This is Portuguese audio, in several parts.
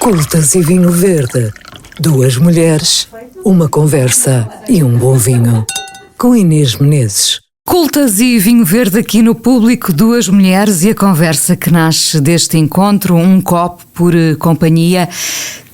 Cultas e vinho verde. Duas mulheres, uma conversa e um bom vinho. Com Inês Menezes. Cultas e vinho verde aqui no Público, duas mulheres e a conversa que nasce deste encontro, um copo por companhia.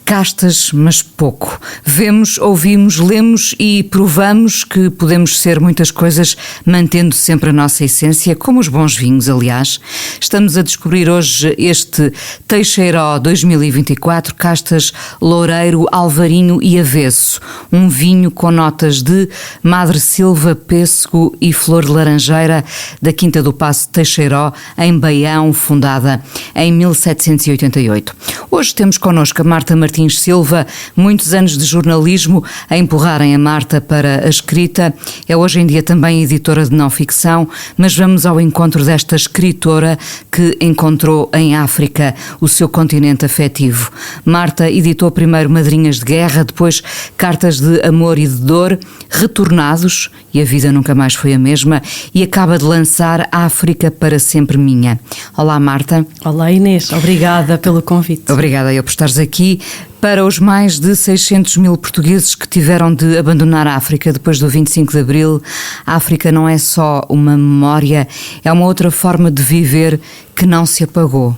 Castas, mas pouco. Vemos, ouvimos, lemos e provamos que podemos ser muitas coisas, mantendo sempre a nossa essência, como os bons vinhos, aliás. Estamos a descobrir hoje este Teixeiró 2024, castas Loureiro, Alvarinho e Avesso. Um vinho com notas de Madre Silva, pêssego e flor de laranjeira, da Quinta do Paço de Teixeiró, em Baião, fundada em 1788. Hoje temos connosco a Marta Martins Silva, muitos anos de jornalismo a empurrarem a Marta para a escrita. É hoje em dia também editora de não-ficção, mas vamos ao encontro desta escritora que encontrou em África o seu continente afetivo. Marta editou primeiro Madrinhas de Guerra, depois Cartas de Amor e de Dor, Retornados, e a vida nunca mais foi a mesma, e acaba de lançar África para Sempre Minha. Olá, Marta. Olá, Inês. Obrigada pelo convite. Obrigada eu por estares aqui. Para os mais de 600 mil portugueses que tiveram de abandonar a África depois do 25 de Abril, a África não é só uma memória, é uma outra forma de viver que não se apagou.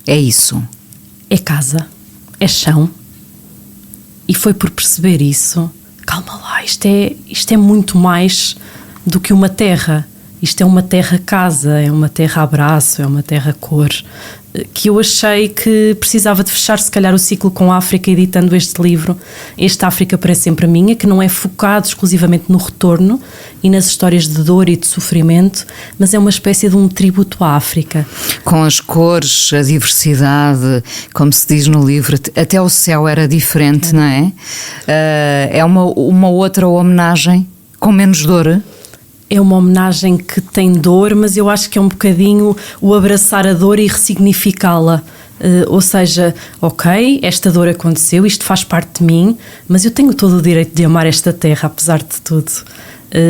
É isso. É casa, é chão. E foi por perceber isso, calma lá, isto é muito mais do que uma terra. Isto é uma terra-casa, é uma terra-abraço, é uma terra-cor, que eu achei que precisava de fechar se calhar o ciclo com a África editando este livro, este África para Sempre Minha, que não é focado exclusivamente no retorno e nas histórias de dor e de sofrimento, mas é uma espécie de um tributo à África. Com as cores, a diversidade, como se diz no livro, até o céu era diferente, não é? É uma outra homenagem com menos dor. É uma homenagem que tem dor, mas eu acho que é um bocadinho o abraçar a dor e ressignificá-la. Ou seja, ok, esta dor aconteceu, isto faz parte de mim, mas eu tenho todo o direito de amar esta terra, apesar de tudo.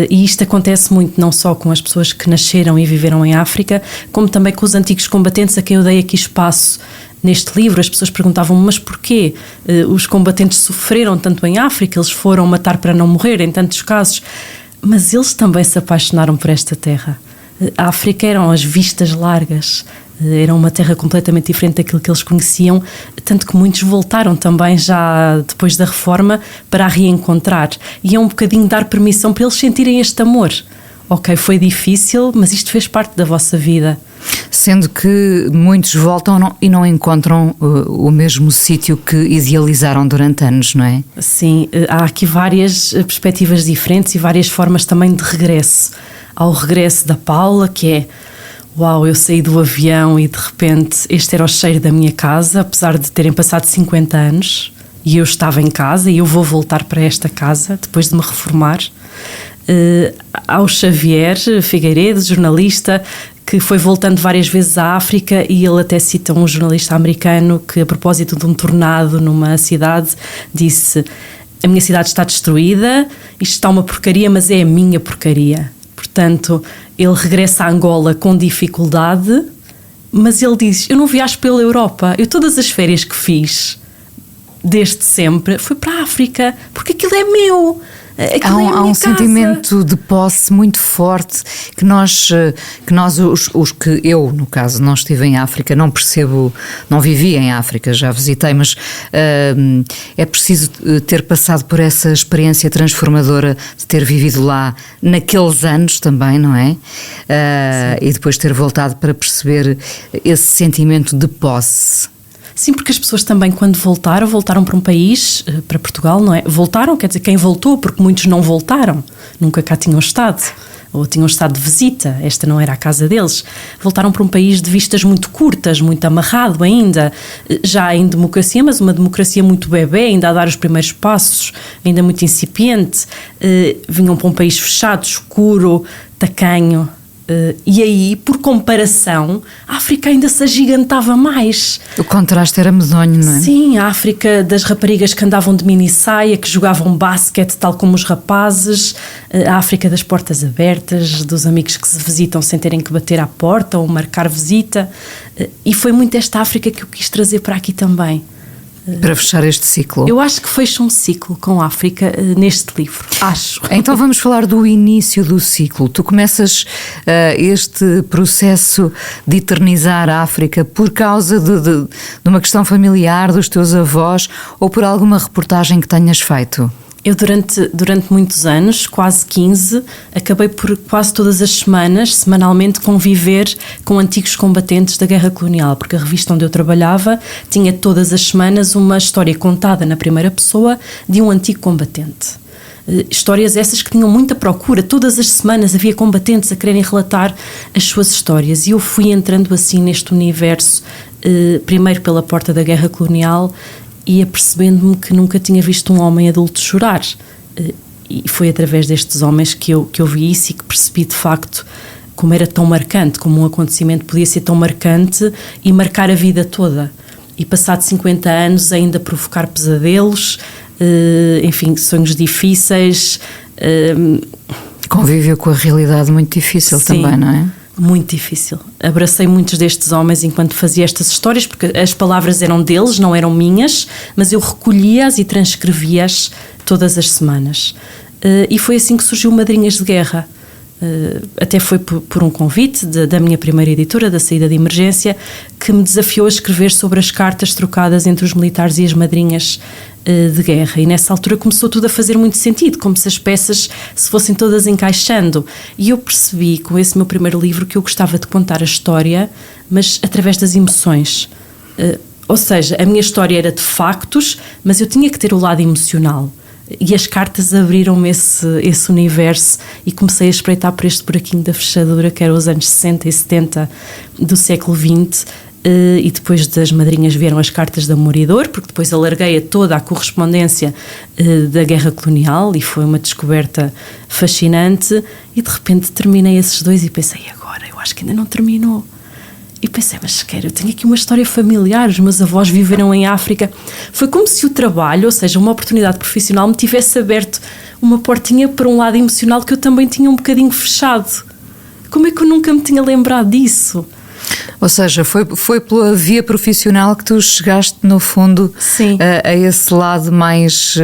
E isto acontece muito não só com as pessoas que nasceram e viveram em África, como também com os antigos combatentes a quem eu dei aqui espaço. Neste livro as pessoas perguntavam, mas porquê? Os combatentes sofreram tanto em África, eles foram matar para não morrer em tantos casos. Mas eles também se apaixonaram por esta terra. A África eram as vistas largas, era uma terra completamente diferente daquilo que eles conheciam, tanto que muitos voltaram também já depois da reforma para a reencontrar. E é um bocadinho dar permissão para eles sentirem este amor. Ok, foi difícil, mas isto fez parte da vossa vida. Sendo que muitos voltam e não encontram o mesmo sítio que idealizaram durante anos, não é? Sim, há aqui várias perspectivas diferentes e várias formas também de regresso. Há o regresso da Paula, que é: uau, eu saí do avião e de repente este era o cheiro da minha casa, apesar de terem passado 50 anos, e eu estava em casa e eu vou voltar para esta casa depois de me reformar. Ao Xavier Figueiredo, jornalista, que foi voltando várias vezes à África, e ele até cita um jornalista americano que, a propósito de um tornado numa cidade, disse: a minha cidade está destruída, isto está uma porcaria, mas é a minha porcaria. Portanto, ele regressa a Angola com dificuldade, mas ele diz: eu não viajo pela Europa, eu todas as férias que fiz desde sempre foi para a África, porque aquilo é meu. Há um sentimento de posse muito forte que nós os que eu, no caso, não estive em África, não percebo, não vivi em África, já visitei, mas é preciso ter passado por essa experiência transformadora de ter vivido lá naqueles anos também, não é? E depois ter voltado para perceber esse sentimento de posse. Sim, porque as pessoas também, quando voltaram para um país, para Portugal, não é? Voltaram, quer dizer, quem voltou, porque muitos não voltaram, nunca cá tinham estado, ou tinham estado de visita, esta não era a casa deles. Voltaram para um país de vistas muito curtas, muito amarrado ainda, já em democracia, mas uma democracia muito bebé, ainda a dar os primeiros passos, ainda muito incipiente. Vinham para um país fechado, escuro, tacanho. E aí, por comparação, a África ainda se agigantava mais. O contraste era medonho, não é? Sim, a África das raparigas que andavam de mini saia, que jogavam basquete tal como os rapazes, a África das portas abertas, dos amigos que se visitam sem terem que bater à porta ou marcar visita. E foi muito esta África que eu quis trazer para aqui também. Para fechar este ciclo. Eu acho que fecha um ciclo com a África neste livro, acho. Então vamos falar do início do ciclo. Tu começas este processo de eternizar a África por causa de uma questão familiar dos teus avós ou por alguma reportagem que tenhas feito? Eu durante muitos anos, quase 15, acabei por quase todas as semanas, semanalmente, conviver com antigos combatentes da guerra colonial, porque a revista onde eu trabalhava tinha todas as semanas uma história contada na primeira pessoa de um antigo combatente. Histórias essas que tinham muita procura, todas as semanas havia combatentes a quererem relatar as suas histórias e eu fui entrando assim neste universo, primeiro pela porta da guerra colonial e apercebendo-me que nunca tinha visto um homem adulto chorar. E foi através destes homens que eu vi isso e que percebi de facto como era tão marcante, como um acontecimento podia ser tão marcante e marcar a vida toda. E passado 50 anos ainda provocar pesadelos, enfim, sonhos difíceis. Convívio com a realidade muito difícil. Sim, também, não é? Muito difícil. Abracei muitos destes homens enquanto fazia estas histórias, porque as palavras eram deles, não eram minhas, mas eu recolhia-as e transcrevia-as todas as semanas. E foi assim que surgiu Madrinhas de Guerra. Até foi por um convite da minha primeira editora, da Saída de Emergência, que me desafiou a escrever sobre as cartas trocadas entre os militares e as madrinhas de guerra, e nessa altura começou tudo a fazer muito sentido, como se as peças se fossem todas encaixando, e eu percebi com esse meu primeiro livro que eu gostava de contar a história, mas através das emoções, ou seja, a minha história era de factos, mas eu tinha que ter o lado emocional, e as cartas abriram-me esse universo e comecei a espreitar por este buraquinho da fechadura que era os anos 60 e 70 do século XX. E depois das madrinhas vieram as cartas de amor e dor, porque depois alarguei a toda a correspondência da guerra colonial e foi uma descoberta fascinante e de repente terminei esses dois e pensei, agora, eu acho que ainda não terminou. E pensei, mas eu tenho aqui uma história familiar, os meus avós viveram em África. Foi como se o trabalho, ou seja, uma oportunidade profissional, me tivesse aberto uma portinha para um lado emocional que eu também tinha um bocadinho fechado. Como é que eu nunca me tinha lembrado disso? Ou seja, foi pela via profissional que tu chegaste, no fundo, a esse lado mais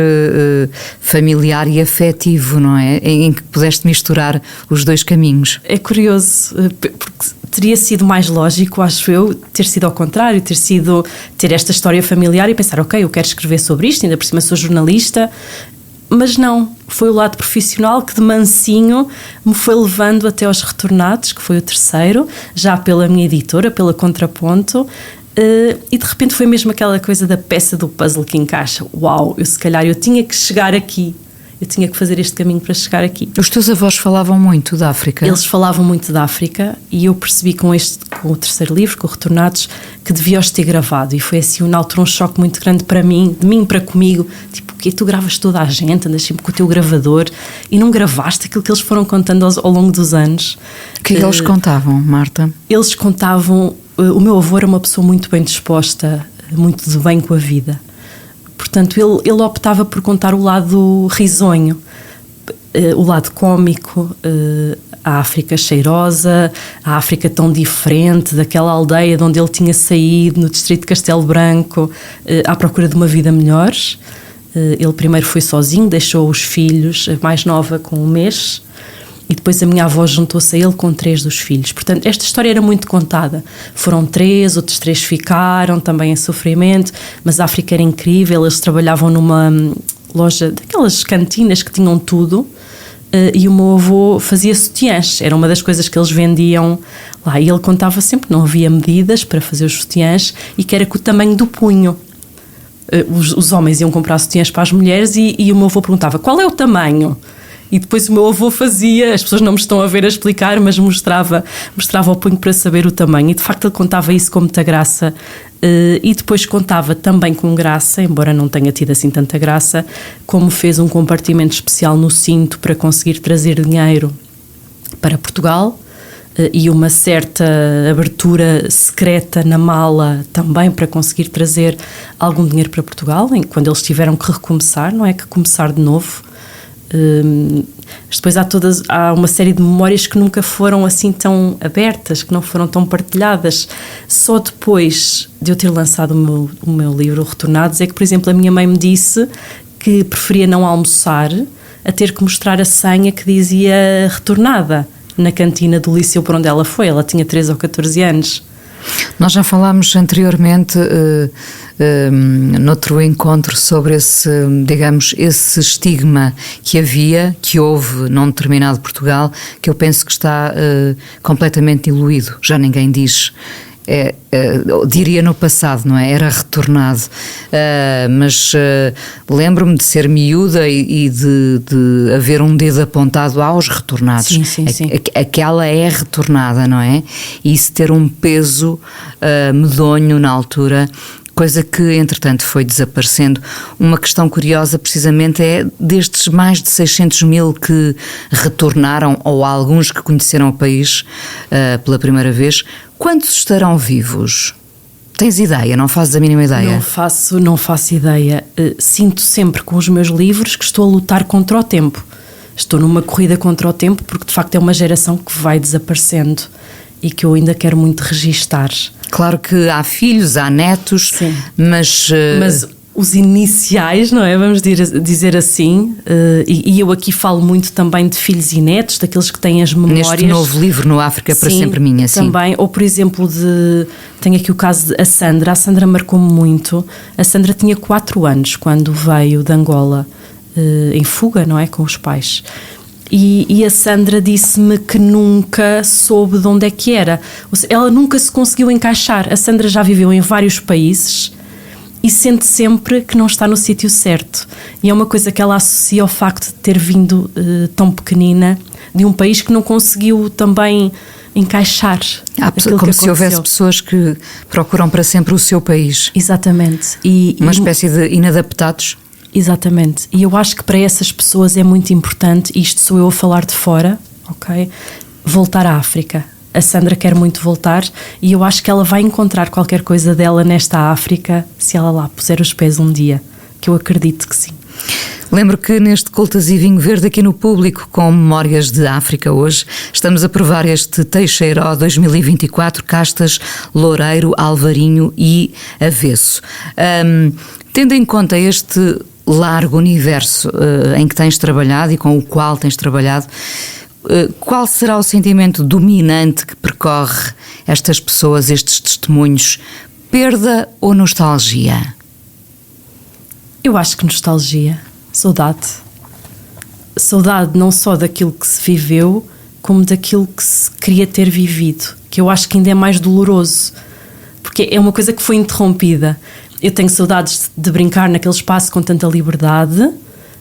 familiar e afetivo, não é? Em que pudeste misturar os dois caminhos. É curioso, porque teria sido mais lógico, acho eu, ter sido ao contrário, ter esta história familiar e pensar, ok, eu quero escrever sobre isto, ainda por cima sou jornalista. Mas não, foi o lado profissional que de mansinho me foi levando até aos Retornados, que foi o terceiro, já pela minha editora, pela Contraponto, e de repente foi mesmo aquela coisa da peça do puzzle que encaixa. Uau, se calhar eu tinha que chegar aqui, eu tinha que fazer este caminho para chegar aqui. Os teus avós falavam muito da África? Eles falavam muito da África e eu percebi com o terceiro livro, com o Retornados, que devia os ter gravado e foi assim na altura um choque muito grande para mim, de mim para comigo, tipo, que tu gravas toda a gente, andas sempre com o teu gravador e não gravaste aquilo que eles foram contando ao longo dos anos. O que é que eles contavam, Marta? Eles contavam, o meu avô era uma pessoa muito bem disposta, muito de bem com a vida. Portanto, ele optava por contar o lado risonho, o lado cómico, a África cheirosa, a África tão diferente daquela aldeia de onde ele tinha saído, no distrito de Castelo Branco, à procura de uma vida melhor. Ele primeiro foi sozinho, deixou os filhos, a mais nova com 1 mês, e depois a minha avó juntou-se a ele com 3 dos filhos. Portanto, esta história era muito contada. Foram 3, outros 3 ficaram também em sofrimento, mas a África era incrível. Eles trabalhavam numa loja, daquelas cantinas que tinham tudo, e o meu avô fazia sutiãs. Era uma das coisas que eles vendiam lá. E ele contava sempre que não havia medidas para fazer os sutiãs e que era com o tamanho do punho. Os homens iam comprar sutiãs para as mulheres e o meu avô perguntava, qual é o tamanho? E depois o meu avô fazia, as pessoas não me estão a ver a explicar, mas mostrava o punho para saber o tamanho. E de facto ele contava isso com muita graça. E depois contava também com graça, embora não tenha tido assim tanta graça, como fez um compartimento especial no cinto para conseguir trazer dinheiro para Portugal. E uma certa abertura secreta na mala também para conseguir trazer algum dinheiro para Portugal, quando eles tiveram que recomeçar, não é que começar de novo. Mas depois há uma série de memórias que nunca foram assim tão abertas, que não foram tão partilhadas. Só depois de eu ter lançado o meu livro, Retornados, é que, por exemplo, a minha mãe me disse que preferia não almoçar a ter que mostrar a senha que dizia Retornada na cantina do liceu por onde ela foi. Ela tinha 13 ou 14 anos. Nós já falámos anteriormente, noutro encontro, sobre esse estigma que houve num determinado Portugal, que eu penso que está completamente diluído. Já ninguém diz. Diria no passado, não é? Era retornado, mas lembro-me de ser miúda e de haver um dedo apontado aos retornados. Sim. Aquela é retornada, não é? E isso ter um peso medonho na altura, coisa que entretanto foi desaparecendo. Uma questão curiosa precisamente é destes mais de 600 mil que retornaram, ou alguns que conheceram o país pela primeira vez, quantos estarão vivos? Tens ideia? Não fazes a mínima ideia? Não faço ideia. Sinto sempre com os meus livros que estou a lutar contra o tempo. Estou numa corrida contra o tempo porque de facto é uma geração que vai desaparecendo e que eu ainda quero muito registar. Claro que há filhos, há netos, sim, mas os iniciais, não é? Vamos dizer assim, e eu aqui falo muito também de filhos e netos, daqueles que têm as memórias. Neste novo livro, No África para Sempre Minha, sim. Também, ou por exemplo, tenho aqui o caso de a Sandra marcou-me muito. A Sandra tinha 4 anos quando veio de Angola, em fuga, não é? Com os pais. E a Sandra disse-me que nunca soube de onde é que era. Ou seja, ela nunca se conseguiu encaixar. A Sandra já viveu em vários países e sente sempre que não está no sítio certo. E é uma coisa que ela associa ao facto de ter vindo tão pequenina de um país que não conseguiu também encaixar. Como se houvesse pessoas que procuram para sempre o seu país. Exatamente. Uma espécie de inadaptados. Exatamente. E eu acho que para essas pessoas é muito importante, isto sou eu a falar de fora, ok? Voltar à África. A Sandra quer muito voltar e eu acho que ela vai encontrar qualquer coisa dela nesta África se ela lá puser os pés um dia, que eu acredito que sim. Lembro que neste Coltas e Vinho Verde aqui no Público, com Memórias de África hoje, estamos a provar este Teixeiró 2024, castas, loureiro, alvarinho e avesso. Tendo em conta este largo universo em que tens trabalhado e com o qual tens trabalhado, qual será o sentimento dominante que percorre estas pessoas, estes testemunhos? Perda ou nostalgia? Eu acho que nostalgia, saudade. Saudade não só daquilo que se viveu, como daquilo que se queria ter vivido, que eu acho que ainda é mais doloroso, porque é uma coisa que foi interrompida. Eu tenho saudades de brincar naquele espaço com tanta liberdade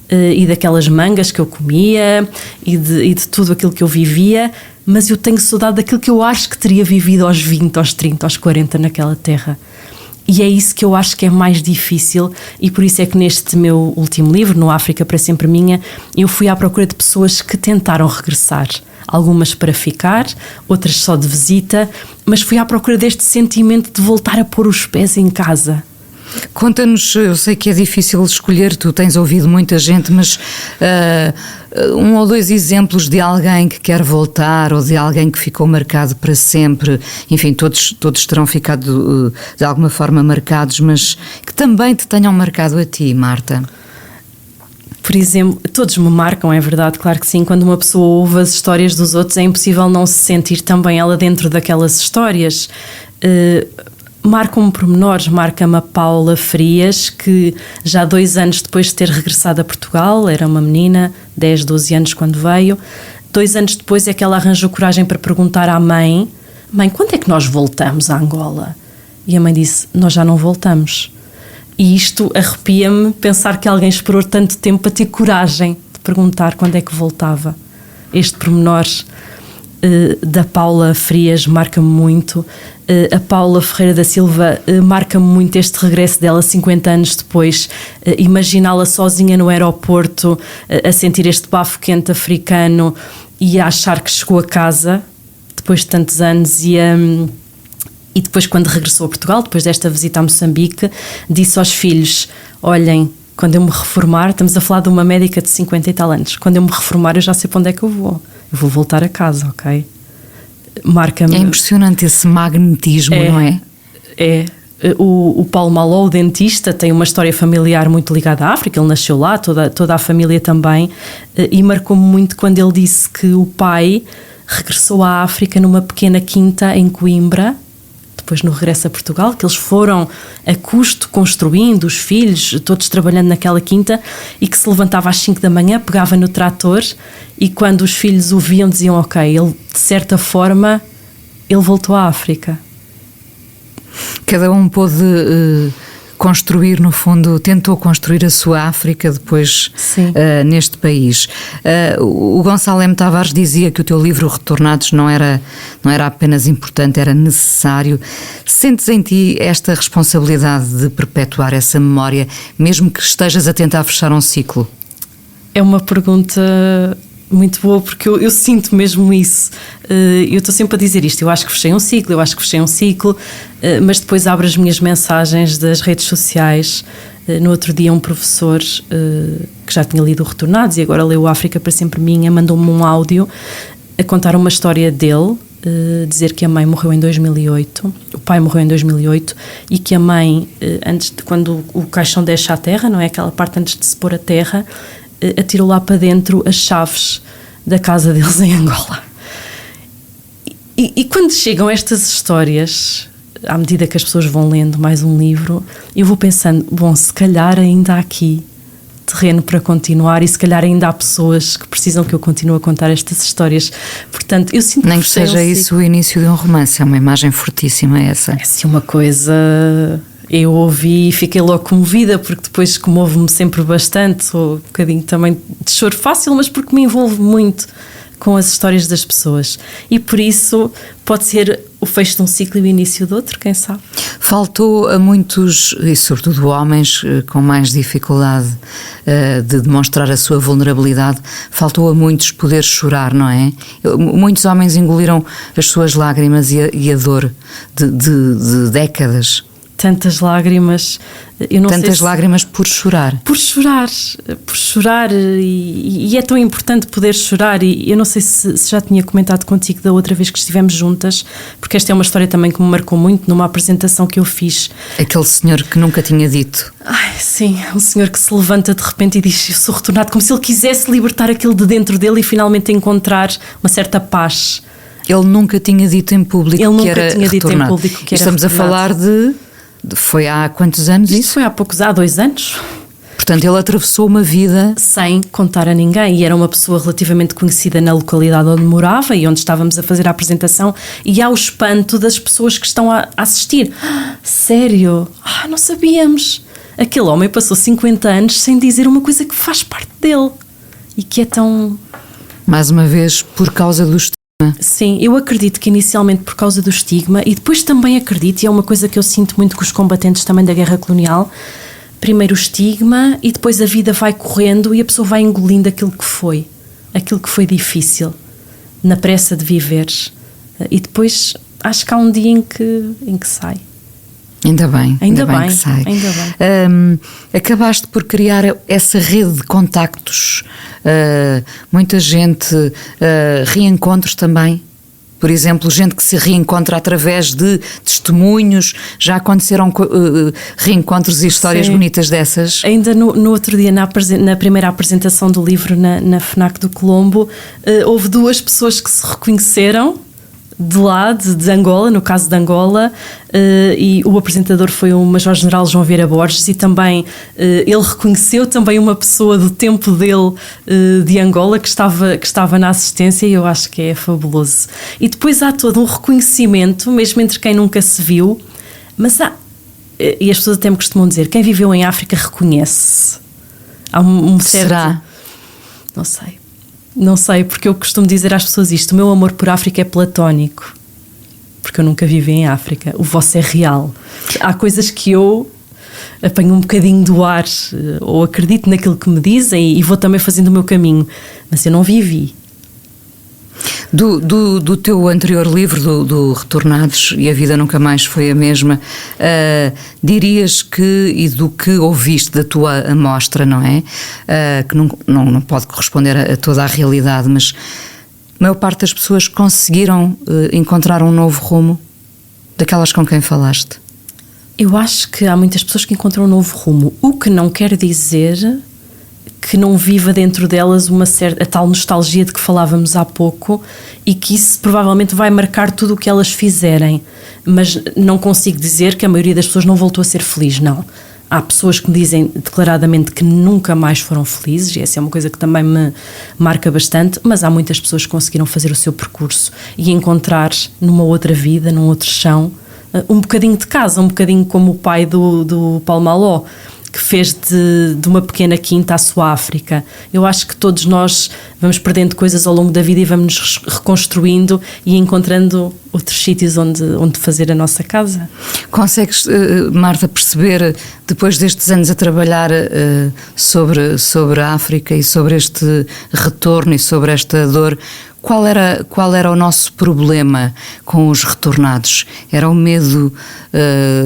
e daquelas mangas que eu comia e de tudo aquilo que eu vivia, mas eu tenho saudade daquilo que eu acho que teria vivido aos 20, aos 30, aos 40 naquela terra. E é isso que eu acho que é mais difícil e por isso é que neste meu último livro, No África para Sempre Minha, eu fui à procura de pessoas que tentaram regressar. Algumas para ficar, outras só de visita, mas fui à procura deste sentimento de voltar a pôr os pés em casa. Conta-nos, eu sei que é difícil escolher, tu tens ouvido muita gente, mas 1 ou 2 exemplos de alguém que quer voltar ou de alguém que ficou marcado para sempre. Enfim, todos terão ficado de alguma forma marcados, mas que também te tenham marcado a ti, Marta. Por exemplo, todos me marcam, é verdade, claro que sim. Quando uma pessoa ouve as histórias dos outros é impossível não se sentir também ela dentro daquelas histórias. Marcam-me pormenores, marca-me a Paula Frias, que já 2 anos depois de ter regressado a Portugal, era uma menina, 10, 12 anos quando veio, 2 anos depois é que ela arranjou coragem para perguntar à mãe: mãe, quando é que nós voltamos a Angola? E a mãe disse: nós já não voltamos. E isto arrepia-me pensar que alguém esperou tanto tempo para ter coragem de perguntar quando é que voltava. Este pormenor da Paula Frias marca-me muito. A Paula Ferreira da Silva marca-me muito este regresso dela 50 anos depois. Imaginá-la sozinha no aeroporto, a sentir este bafo quente africano e a achar que chegou a casa depois de tantos anos e depois, quando regressou a Portugal, depois desta visita a Moçambique, disse aos filhos: olhem, Quando eu me reformar, estamos a falar de uma médica de 50 e tal anos, quando eu me reformar eu já sei para onde é que eu vou voltar a casa, ok? Marca-me. É impressionante esse magnetismo, não é? É. O Paulo Malou, o dentista, tem uma história familiar muito ligada à África, ele nasceu lá, toda a família também, e marcou-me muito quando ele disse que o pai regressou à África numa pequena quinta em Coimbra, depois no regresso a Portugal, que eles foram a custo construindo, os filhos, todos trabalhando naquela quinta, e que se levantava às 5 da manhã, pegava no trator, e quando os filhos o viam diziam, ok, ele de certa forma, ele voltou à África. Cada um pôde construir, no fundo, tentou construir a sua África depois neste país. O Gonçalo M. Tavares dizia que o teu livro Retornados não era apenas importante, era necessário. Sentes em ti esta responsabilidade de perpetuar essa memória, mesmo que estejas a tentar fechar um ciclo? É uma pergunta muito boa, porque eu sinto mesmo isso. Eu estou sempre a dizer isto, eu acho que fechei um ciclo, mas depois abro as minhas mensagens das redes sociais. No outro dia um professor que já tinha lido o Retornados e agora leu África para Sempre Minha, mandou-me um áudio a contar uma história dele, dizer que a mãe morreu em 2008, o pai morreu em 2008 e que a mãe, quando o caixão deixa a terra, não é, aquela parte antes de se pôr a terra, atirou lá para dentro as chaves da casa deles em Angola. E quando chegam estas histórias, à medida que as pessoas vão lendo mais um livro, eu vou pensando, bom, se calhar ainda há aqui terreno para continuar e se calhar ainda há pessoas que precisam que eu continue a contar estas histórias. Portanto, eu sinto nem que seja isso o início de um romance, é uma imagem fortíssima essa. É assim uma coisa. Eu ouvi e fiquei logo comovida, porque depois comovo-me sempre bastante, sou um bocadinho também de choro fácil, mas porque me envolvo muito com as histórias das pessoas. E por isso pode ser o fecho de um ciclo e o início de outro, quem sabe? Faltou a muitos, e sobretudo homens com mais dificuldade de demonstrar a sua vulnerabilidade, faltou a muitos poder chorar, não é? Muitos homens engoliram as suas lágrimas e a dor de décadas. Tantas lágrimas, eu não tantas lágrimas por chorar. Por chorar e é tão importante poder chorar. E eu não sei se já tinha comentado contigo da outra vez que estivemos juntas, porque esta é uma história também que me marcou muito numa apresentação que eu fiz. Aquele senhor que nunca tinha dito. Ai, sim, um senhor que se levanta de repente e diz: eu sou retornado, como se ele quisesse libertar aquilo de dentro dele e finalmente encontrar uma certa paz. Ele nunca tinha dito em público que era retornado. Estamos a falar de... Foi há quantos anos isso? Foi há 2 anos. Portanto, ele atravessou uma vida... sem contar a ninguém, e era uma pessoa relativamente conhecida na localidade onde morava e onde estávamos a fazer a apresentação, e há o espanto das pessoas que estão a assistir. Sério? Não sabíamos. Aquele homem passou 50 anos sem dizer uma coisa que faz parte dele e que é tão... Mais uma vez, por causa do estigma. Sim, eu acredito que inicialmente por causa do estigma, e depois também acredito, e é uma coisa que eu sinto muito com os combatentes também da guerra colonial, primeiro o estigma e depois a vida vai correndo e a pessoa vai engolindo aquilo que foi difícil, na pressa de viver, e depois acho que há um dia em que sai. Ainda bem que sai. Ainda bem. Acabaste por criar essa rede de contactos, muita gente, reencontros também. Por exemplo, gente que se reencontra através de testemunhos. Já aconteceram reencontros e histórias bonitas dessas? Ainda no outro dia, na primeira apresentação do livro na FNAC do Colombo, houve 2 pessoas que se reconheceram de lá, de Angola, no caso de Angola, e o apresentador foi o Major-General João Vieira Borges, e também ele reconheceu também uma pessoa do tempo dele, de Angola, que estava na assistência, e eu acho que é fabuloso. E depois há todo um reconhecimento, mesmo entre quem nunca se viu, mas e as pessoas até me costumam dizer, quem viveu em África reconhece. Há um certo... Será? Não sei, porque eu costumo dizer às pessoas isto: o meu amor por África é platónico, porque eu nunca vivi em África, o vosso é real. Há coisas que eu apanho um bocadinho do ar, ou acredito naquilo que me dizem e vou também fazendo o meu caminho, mas eu não vivi. Do teu anterior livro, do Retornados e a Vida Nunca Mais Foi a Mesma, dirias que, e do que ouviste da tua amostra, não é? Que não pode corresponder a toda a realidade, mas a maior parte das pessoas conseguiram encontrar um novo rumo daquelas com quem falaste? Eu acho que há muitas pessoas que encontram um novo rumo, o que não quer dizer que não viva dentro delas a tal nostalgia de que falávamos há pouco, e que isso provavelmente vai marcar tudo o que elas fizerem, mas não consigo dizer que a maioria das pessoas não voltou a ser feliz, não. Há pessoas que me dizem declaradamente que nunca mais foram felizes, e essa é uma coisa que também me marca bastante, mas há muitas pessoas que conseguiram fazer o seu percurso e encontrar numa outra vida, num outro chão, um bocadinho de casa, um bocadinho como o pai do Paulo Maló, que fez de uma pequena quinta a sua África. Eu acho que todos nós vamos perdendo coisas ao longo da vida e vamos nos reconstruindo e encontrando outros sítios onde fazer a nossa casa. Consegues, Marta, perceber, depois destes anos a trabalhar sobre a África e sobre este retorno e sobre esta dor, qual era o nosso problema com os retornados? Era o medo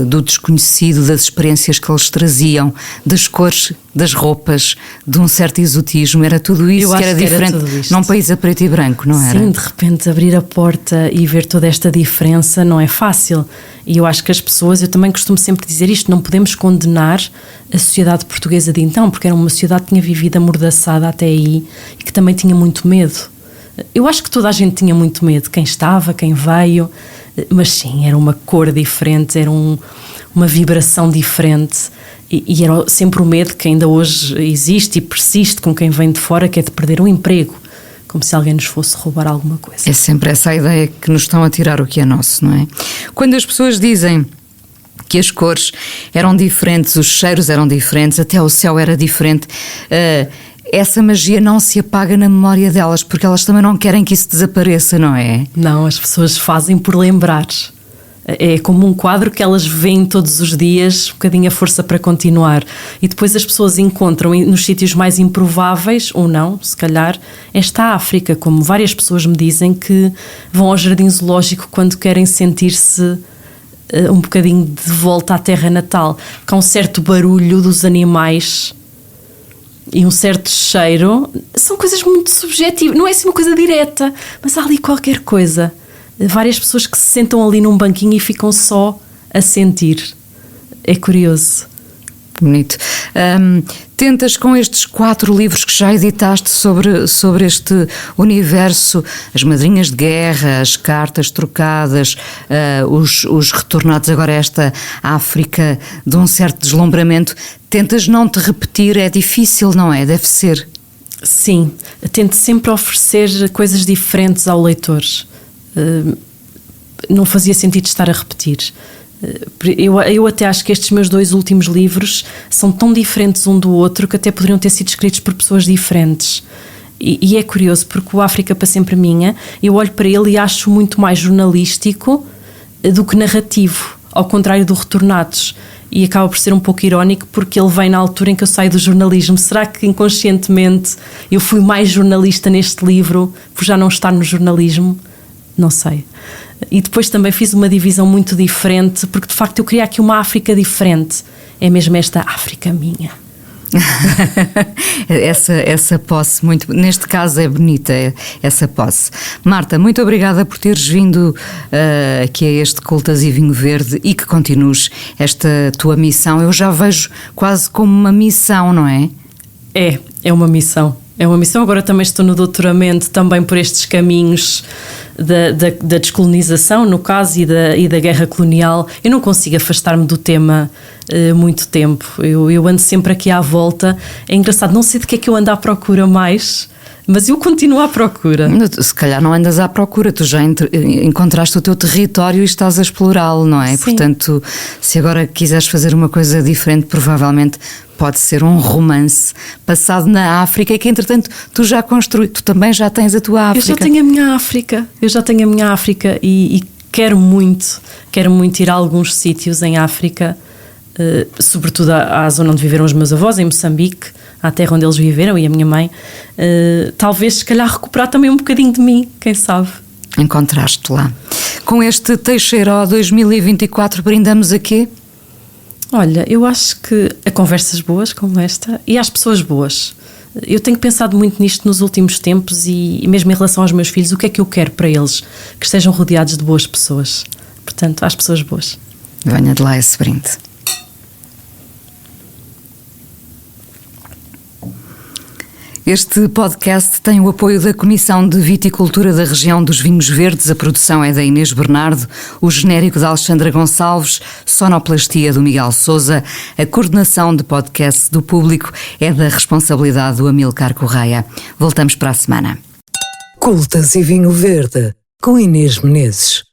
do desconhecido, das experiências que eles traziam, das cores, das roupas, de um certo exotismo? Era tudo isso que era diferente num país a preto e branco, não era? Sim, de repente abrir a porta e ver toda esta diferença não é fácil. E eu acho que as pessoas, eu também costumo sempre dizer isto, não podemos condenar a sociedade portuguesa de então, porque era uma sociedade que tinha vivido amordaçada até aí e que também tinha muito medo. Eu acho que toda a gente tinha muito medo, quem estava, quem veio, mas sim, era uma cor diferente, era uma vibração diferente, e era sempre o medo que ainda hoje existe e persiste com quem vem de fora, que é de perder um emprego, como se alguém nos fosse roubar alguma coisa. É sempre essa a ideia que nos estão a tirar o que é nosso, não é? Quando as pessoas dizem que as cores eram diferentes, os cheiros eram diferentes, até o céu era diferente, essa magia não se apaga na memória delas, porque elas também não querem que isso desapareça, não é? Não, as pessoas fazem por lembrar. É como um quadro que elas veem todos os dias, um bocadinho a força para continuar. E depois as pessoas encontram nos sítios mais improváveis, ou não, se calhar, esta África, como várias pessoas me dizem que vão ao jardim zoológico quando querem sentir-se um bocadinho de volta à terra natal, com um certo barulho dos animais e um certo cheiro. São coisas muito subjetivas, não é assim uma coisa direta, mas há ali qualquer coisa. Várias pessoas que se sentam ali num banquinho e ficam só a sentir. É curioso. Bonito. Tentas, com estes 4 livros que já editaste sobre este universo, as madrinhas de guerra, as cartas trocadas, os retornados, agora esta África de um certo deslumbramento, tentas não te repetir? É difícil, não é? Deve ser. Sim, tento sempre oferecer coisas diferentes ao leitor. Não fazia sentido estar a repetir. Eu até acho que estes meus 2 últimos livros são tão diferentes um do outro que até poderiam ter sido escritos por pessoas diferentes. E é curioso, porque o África para Sempre Minha, eu olho para ele e acho muito mais jornalístico do que narrativo, ao contrário do Retornados. E acaba por ser um pouco irónico, porque ele vem na altura em que eu saio do jornalismo. Será que inconscientemente eu fui mais jornalista neste livro por já não estar no jornalismo? Não sei. E depois também fiz uma divisão muito diferente, porque de facto eu queria aqui uma África diferente. É mesmo esta África minha. essa posse, muito, neste caso é bonita, essa posse. Marta, muito obrigada por teres vindo aqui a este Cultas e Vinho Verde, e que continues esta tua missão. Eu já vejo quase como uma missão, não é? É uma missão. É uma missão. Agora também estou no doutoramento, também por estes caminhos da descolonização, no caso, e da guerra colonial. Eu não consigo afastar-me do tema muito tempo. Eu ando sempre aqui à volta. É engraçado, não sei de que é que eu ando à procura mais, mas eu continuo à procura. Se calhar não andas à procura, tu já encontraste o teu território e estás a explorá-lo, não é? Sim. Portanto, se agora quiseres fazer uma coisa diferente, provavelmente pode ser um romance passado na África, e que entretanto tu já construíste, tu também já tens a tua África. Eu já tenho a minha África, e quero muito ir a alguns sítios em África, sobretudo à zona onde viveram os meus avós, em Moçambique, à terra onde eles viveram, e a minha mãe, talvez se calhar recuperar também um bocadinho de mim, quem sabe. Encontraste lá. Com este Teixeiró 2024 brindamos aqui? Olha, eu acho que a conversas boas como esta e às pessoas boas. Eu tenho pensado muito nisto nos últimos tempos e mesmo em relação aos meus filhos, o que é que eu quero para eles? Que estejam rodeados de boas pessoas. Portanto, às pessoas boas. Venha de lá esse brinde. Este podcast tem o apoio da Comissão de Viticultura da Região dos Vinhos Verdes. A produção é da Inês Bernardo, o genérico da Alexandra Gonçalves, sonoplastia do Miguel Sousa, a coordenação de podcast do Público é da responsabilidade do Amilcar Correia. Voltamos para a semana. Cultas e Vinho Verde, com Inês Menezes.